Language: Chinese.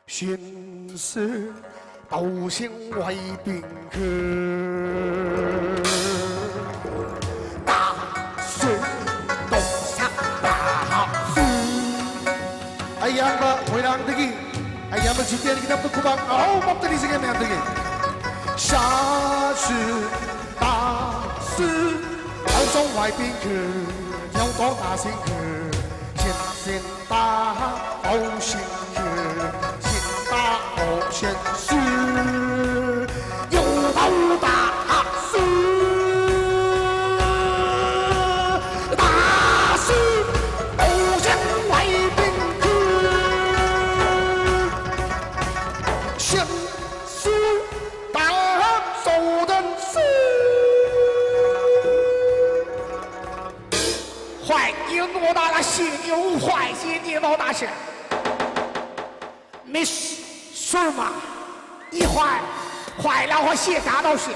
心事都向外宾客，大水东山大水。哎呀，我回来得给，哎呀，我今天给他们哭吧，哦，我得你这个面得给。下雪大雪，都向外宾客，要多大声客，先先大好心客。 好先是有头大事，大事都向外宾客，先是大手的事。欢迎我大个犀牛，欢迎你老大仙，没事。 是吗？一会儿坏了，我先打到去。